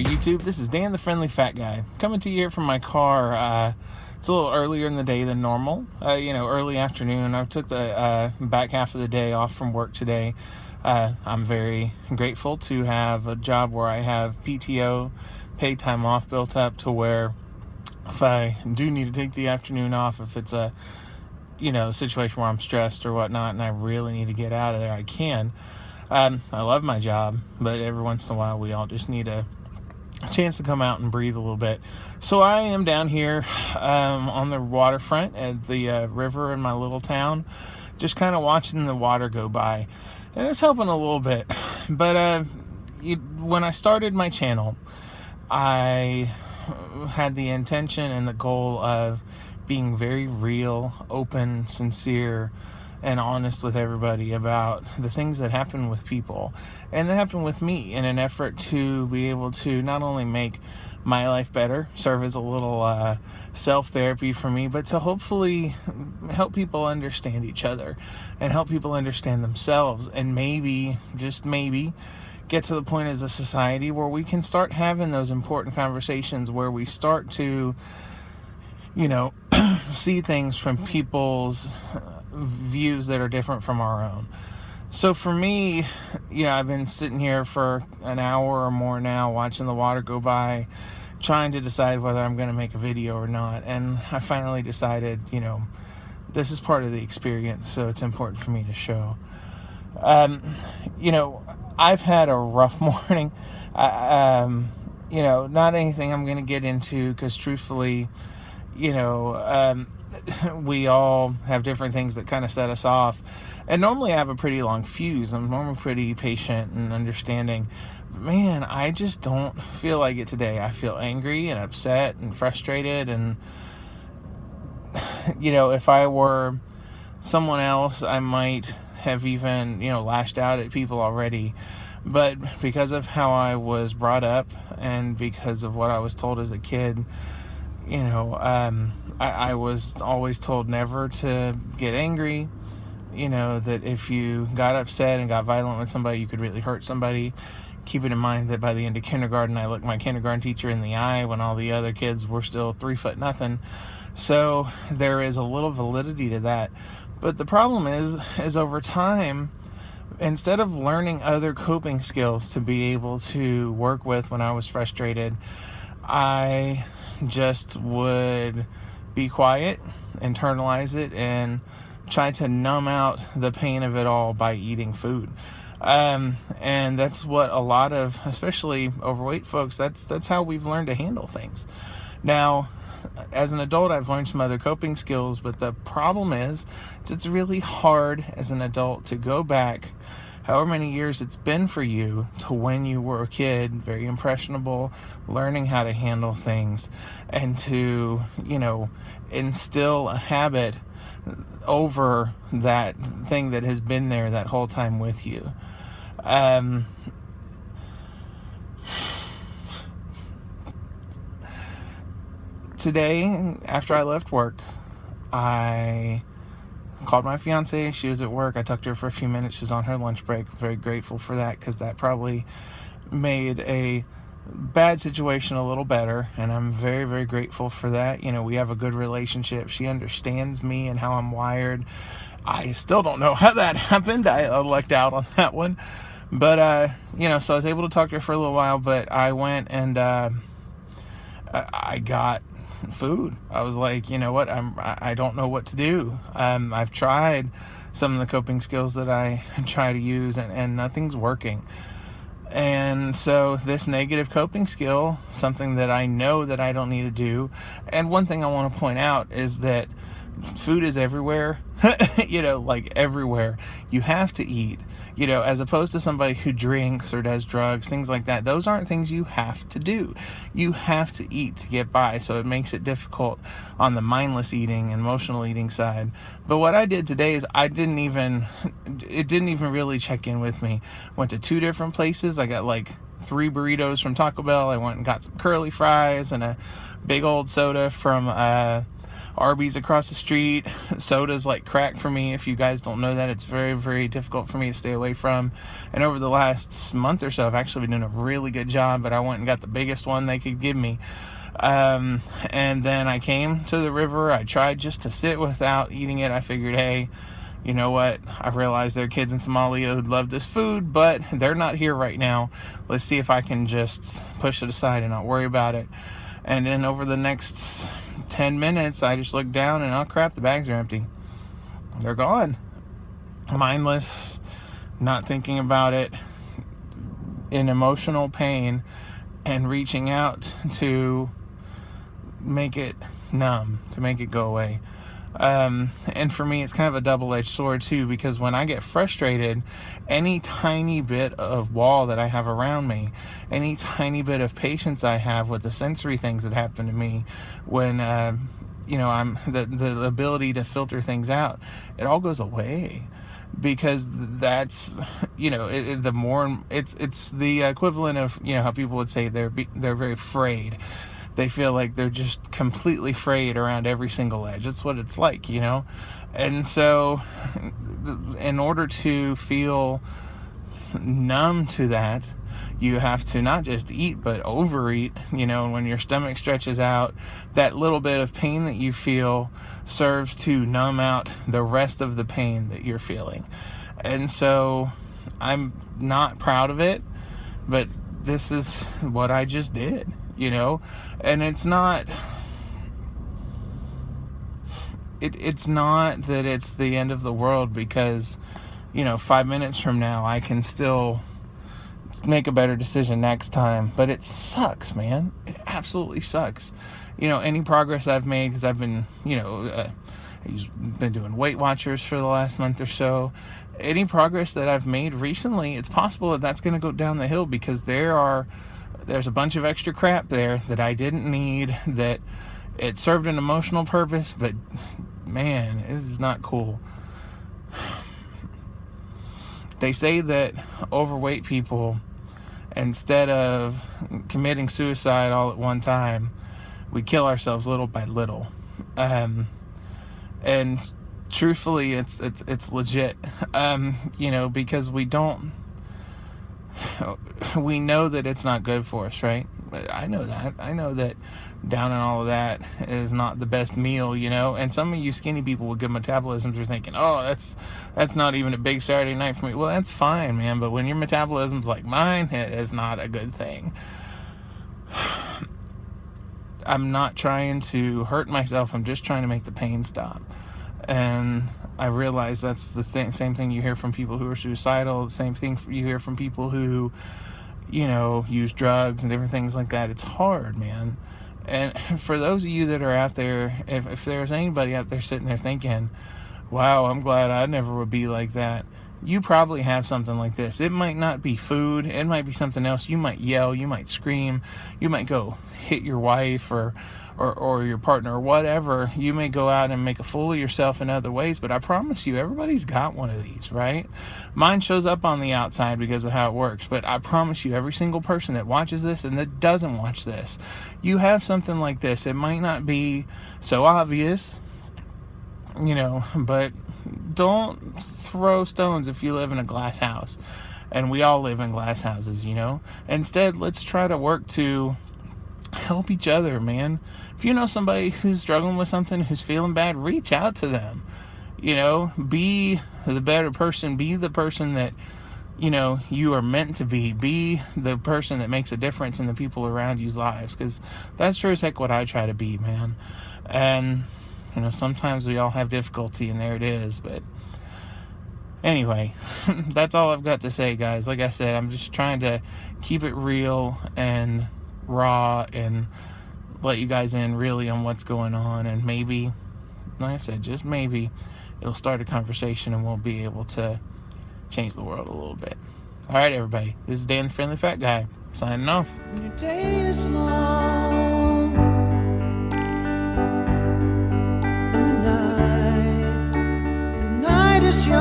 there, YouTube. This is Dan the Friendly Fat Guy, coming to you here from my car. It's a little earlier in the day than normal, early afternoon. I took the back half of the day off from work today. I'm very grateful to have a job where I have PTO, paid time off, built up to where if I do need to take the afternoon off, if it's a situation where I'm stressed or whatnot and I really need to get out of there, I can. I love my job, but every once in a while we all just need a chance to come out and breathe a little bit. So I am down here on the waterfront at the river in my little town, just kind of watching the water go by, and it's helping a little bit. But when I started my channel, I had the intention and the goal of being very real, open, sincere, and honest with everybody about the things that happen with people and that happen with me, in an effort to be able to not only make my life better, serve as a little self-therapy for me, but to hopefully help people understand each other and help people understand themselves, and maybe, just maybe, get to the point as a society where we can start having those important conversations where we start to see things from people's views that are different from our own. So for me, I've been sitting here for an hour or more now watching the water go by, trying to decide whether I'm going to make a video or not. And I finally decided, this is part of the experience, so it's important for me to show. I've had a rough morning. Not anything I'm going to get into, because truthfully, we all have different things that kind of set us off. And normally I have a pretty long fuse. I'm normally pretty patient and understanding. But man, I just don't feel like it today. I feel angry and upset and frustrated. And, if I were someone else, I might have even, lashed out at people already. But because of how I was brought up and because of what I was told as a kid, I was always told never to get angry, that if you got upset and got violent with somebody, you could really hurt somebody. Keeping in mind that by the end of kindergarten, I looked my kindergarten teacher in the eye when all the other kids were still 3 foot nothing. So there is a little validity to that. But the problem is over time, instead of learning other coping skills to be able to work with when I was frustrated, I just would be quiet, internalize it, and try to numb out the pain of it all by eating food. And that's what a lot of, especially overweight folks, that's how we've learned to handle things. Now, as an adult, I've learned some other coping skills, but the problem is it's really hard as an adult to go back however many years it's been for you to when you were a kid, very impressionable, learning how to handle things, and to, instill a habit over that thing that has been there that whole time with you. Today, after I left work, I called my fiance. She was at work. I talked to her for a few minutes. She was on her lunch break. Very grateful for that, because that probably made a bad situation a little better, and I'm very, very grateful for that. We have a good relationship. She understands me and how I'm wired. I still don't know how that happened. I lucked out on that one. But, so I was able to talk to her for a little while, but I went and I got food. I was like, I don't know what to do. I've tried some of the coping skills that I try to use, and nothing's working. And so this negative coping skill, something that I know that I don't need to do. And one thing I want to point out is that food is everywhere, like everywhere. You have to eat, as opposed to somebody who drinks or does drugs, things like that. Those aren't things you have to do. You have to eat to get by. So it makes it difficult on the mindless eating, emotional eating side. But what I did today is it didn't even really check in with me. Went to 2 different places. I got like 3 burritos from Taco Bell. I went and got some curly fries and a big old soda from Arby's across the street. Soda's like crack for me. If you guys don't know that, it's very, very difficult for me to stay away from. And over the last month or so, I've actually been doing a really good job, but I went and got the biggest one they could give me. And then I came to the river. I tried just to sit without eating it. I figured, hey, you know what? I realized there are kids in Somalia who'd love this food, but they're not here right now. Let's see if I can just push it aside and not worry about it. And then over the next 10 minutes, I just looked down and, oh crap, the bags are empty. They're gone. Mindless, not thinking about it, in emotional pain, and reaching out to make it numb, to make it go away. And for me, it's kind of a double-edged sword too, because when I get frustrated, any tiny bit of wall that I have around me, any tiny bit of patience I have with the sensory things that happen to me, when I'm the ability to filter things out, it all goes away. Because that's, the more it's the equivalent of, how people would say they're very afraid. They feel like they're just completely frayed around every single edge. That's what it's like, And so in order to feel numb to that, you have to not just eat, but overeat. When your stomach stretches out, that little bit of pain that you feel serves to numb out the rest of the pain that you're feeling. And so I'm not proud of it, but this is what I just did. And it's not that it's the end of the world, because 5 minutes from now I can still make a better decision next time. But it sucks, man. It absolutely sucks. Any progress I've made, because I've been been doing Weight Watchers for the last month or so. Any progress that I've made recently, it's possible that that's going to go down the hill, because there's a bunch of extra crap there that I didn't need, that it served an emotional purpose, but man, it is not cool. They say that overweight people, instead of committing suicide all at one time, we kill ourselves little by little. And truthfully, it's legit. Because we know that it's not good for us, right? I know that down and all of that is not the best meal, and some of you skinny people with good metabolisms are thinking, oh, that's not even a big Saturday night for me. Well, that's fine, man, but when your metabolism's like mine, it is not a good thing. I'm not trying to hurt myself. I'm just trying to make the pain stop. And I realize that's the same thing you hear from people who are suicidal, the same thing you hear from people who, use drugs and different things like that. It's hard, man. And for those of you that are out there, if there's anybody out there sitting there thinking, wow, I'm glad I never would be like that, you probably have something like this. It might not be food. It might be something else. You might yell. You might scream. You might go hit your wife or your partner or whatever. You may go out and make a fool of yourself in other ways, but I promise you, everybody's got one of these, right? Mine shows up on the outside because of how it works, but I promise you, every single person that watches this and that doesn't watch this, you have something like this. It might not be so obvious, but don't throw stones if you live in a glass house. And we all live in glass houses, Instead, let's try to work to help each other, man. If you know somebody who's struggling with something, who's feeling bad, reach out to them. Be the better person. Be the person that, you are meant to be. Be the person that makes a difference in the people around you's lives. Because that's sure as heck what I try to be, man. And sometimes we all have difficulty, and there it is. But anyway, that's all I've got to say, guys. Like I said, I'm just trying to keep it real and raw and let you guys in really on what's going on. And maybe, like I said, just maybe it'll start a conversation and we'll be able to change the world a little bit. All right, everybody. This is Dan the Friendly Fat Guy, signing off. When your day is long and the night is young.